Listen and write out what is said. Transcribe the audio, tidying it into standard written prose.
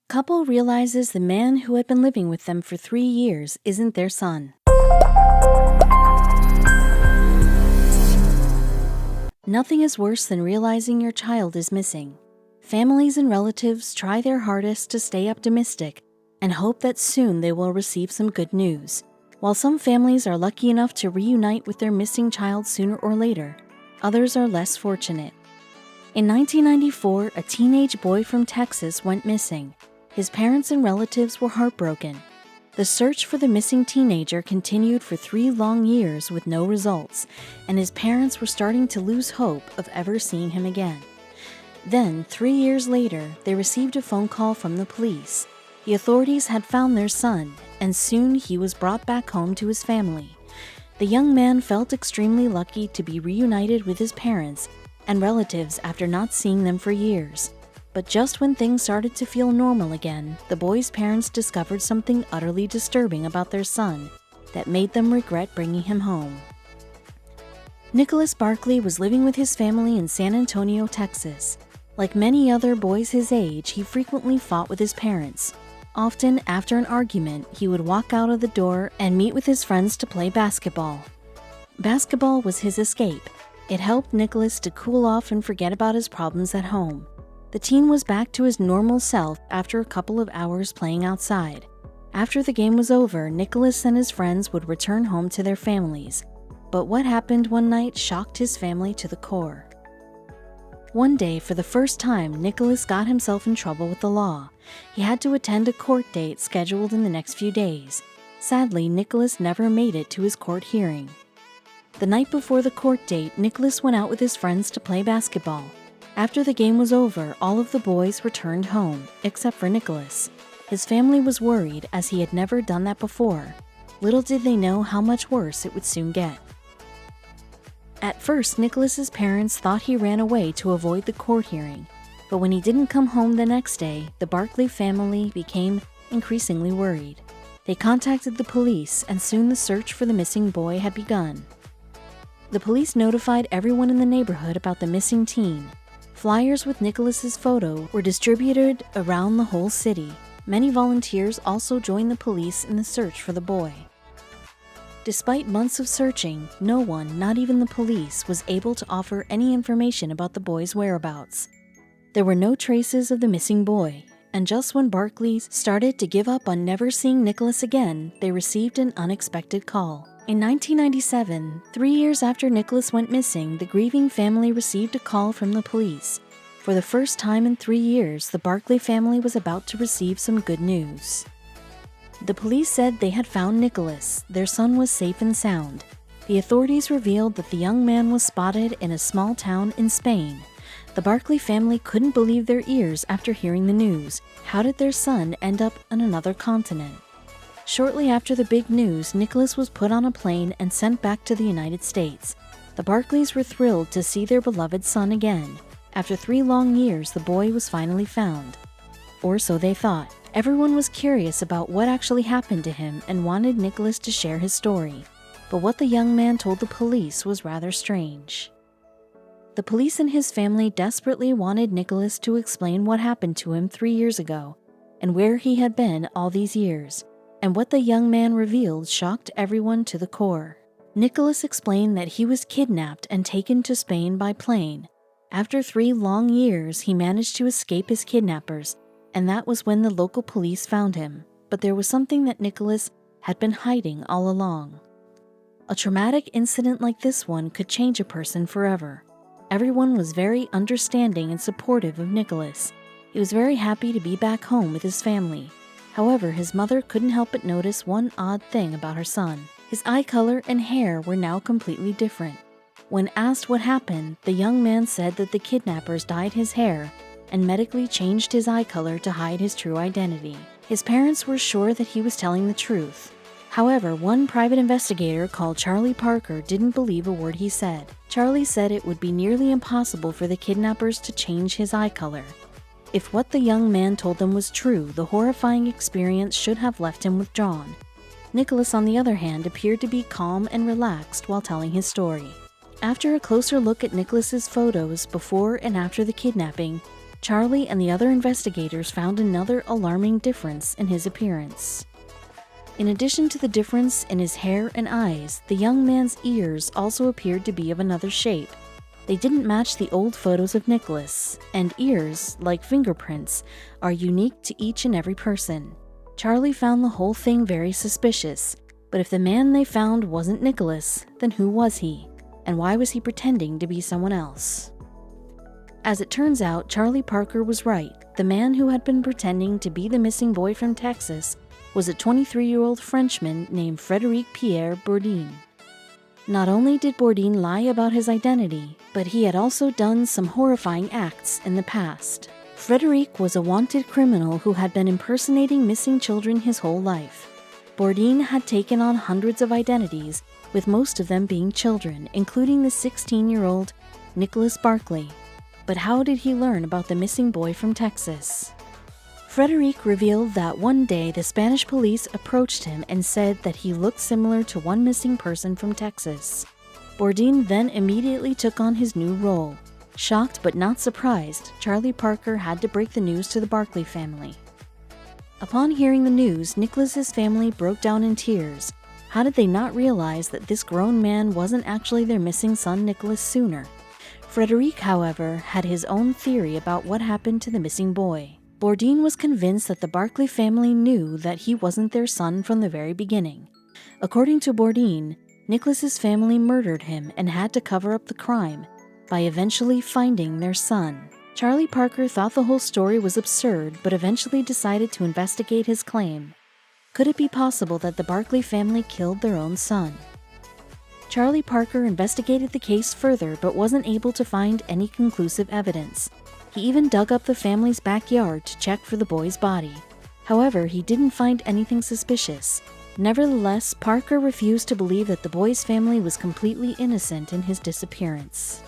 Couple realizes the man who had been living with them for 3 years isn't their son. Nothing is worse than realizing your child is missing. Families and relatives try their hardest to stay optimistic and hope that soon they will receive some good news. While some families are lucky enough to reunite with their missing child sooner or later, others are less fortunate. In 1994, a teenage boy from Texas went missing. His parents and relatives were heartbroken. The search for the missing teenager continued for 3 long years with no results, and his parents were starting to lose hope of ever seeing him again. Then, 3 years later, they received a phone call from the police. The authorities had found their son, and soon he was brought back home to his family. The young man felt extremely lucky to be reunited with his parents and relatives after not seeing them for years. But just when things started to feel normal again, the boy's parents discovered something utterly disturbing about their son that made them regret bringing him home. Nicholas Barkley was living with his family in San Antonio, Texas. Like many other boys his age, he frequently fought with his parents. Often, after an argument, he would walk out of the door and meet with his friends to play basketball. Basketball was his escape. It helped Nicholas to cool off and forget about his problems at home. The teen was back to his normal self after a couple of hours playing outside. After the game was over, Nicholas and his friends would return home to their families. But what happened one night shocked his family to the core. One day, for the first time, Nicholas got himself in trouble with the law. He had to attend a court date scheduled in the next few days. Sadly, Nicholas never made it to his court hearing. The night before the court date, Nicholas went out with his friends to play basketball. After the game was over, all of the boys returned home, except for Nicholas. His family was worried as he had never done that before. Little did they know how much worse it would soon get. At first, Nicholas's parents thought he ran away to avoid the court hearing, but when he didn't come home the next day, the Barkley family became increasingly worried. They contacted the police, and soon the search for the missing boy had begun. The police notified everyone in the neighborhood about the missing teen. Flyers with Nicholas's photo were distributed around the whole city. Many volunteers also joined the police in the search for the boy. Despite months of searching, no one, not even the police, was able to offer any information about the boy's whereabouts. There were no traces of the missing boy, and just when Barkleys started to give up on never seeing Nicholas again, they received an unexpected call. In 1997, 3 years after Nicholas went missing, the grieving family received a call from the police. For the first time in 3 years, the Barkley family was about to receive some good news. The police said they had found Nicholas. Their son was safe and sound. The authorities revealed that the young man was spotted in a small town in Spain. The Barkley family couldn't believe their ears after hearing the news. How did their son end up on another continent? Shortly after the big news, Nicholas was put on a plane and sent back to the United States. The Barkleys were thrilled to see their beloved son again. After 3 long years, the boy was finally found. Or so they thought. Everyone was curious about what actually happened to him and wanted Nicholas to share his story. But what the young man told the police was rather strange. The police and his family desperately wanted Nicholas to explain what happened to him 3 years ago and where he had been all these years. And what the young man revealed shocked everyone to the core. Nicholas explained that he was kidnapped and taken to Spain by plane. After 3 long years, he managed to escape his kidnappers, and that was when the local police found him. But there was something that Nicholas had been hiding all along. A traumatic incident like this one could change a person forever. Everyone was very understanding and supportive of Nicholas. He was very happy to be back home with his family. However, his mother couldn't help but notice one odd thing about her son. His eye color and hair were now completely different. When asked what happened, the young man said that the kidnappers dyed his hair and medically changed his eye color to hide his true identity. His parents were sure that he was telling the truth. However, one private investigator called Charlie Parker didn't believe a word he said. Charlie said it would be nearly impossible for the kidnappers to change his eye color. If what the young man told them was true, the horrifying experience should have left him withdrawn. Nicholas, on the other hand, appeared to be calm and relaxed while telling his story. After a closer look at Nicholas's photos before and after the kidnapping, Charlie and the other investigators found another alarming difference in his appearance. In addition to the difference in his hair and eyes, the young man's ears also appeared to be of another shape. They didn't match the old photos of Nicholas, and ears, like fingerprints, are unique to each and every person. Charlie found the whole thing very suspicious, but if the man they found wasn't Nicholas, then who was he? And why was he pretending to be someone else? As it turns out, Charlie Parker was right. The man who had been pretending to be the missing boy from Texas was a 23-year-old Frenchman named Frédéric Pierre Bourdin. Not only did Bourdin lie about his identity, but he had also done some horrifying acts in the past. Frédéric was a wanted criminal who had been impersonating missing children his whole life. Bourdin had taken on hundreds of identities, with most of them being children, including the 16-year-old Nicholas Barkley. But how did he learn about the missing boy from Texas? Frédéric revealed that one day the Spanish police approached him and said that he looked similar to one missing person from Texas. Bourdin then immediately took on his new role. Shocked but not surprised, Charlie Parker had to break the news to the Barkley family. Upon hearing the news, Nicholas's family broke down in tears. How did they not realize that this grown man wasn't actually their missing son Nicholas sooner? Frédéric, however, had his own theory about what happened to the missing boy. Bourdin was convinced that the Barkley family knew that he wasn't their son from the very beginning. According to Bourdin, Nicholas's family murdered him and had to cover up the crime by eventually finding their son. Charlie Parker thought the whole story was absurd, but eventually decided to investigate his claim. Could it be possible that the Barkley family killed their own son? Charlie Parker investigated the case further but wasn't able to find any conclusive evidence. He even dug up the family's backyard to check for the boy's body. However, he didn't find anything suspicious. Nevertheless, Parker refused to believe that the boy's family was completely innocent in his disappearance.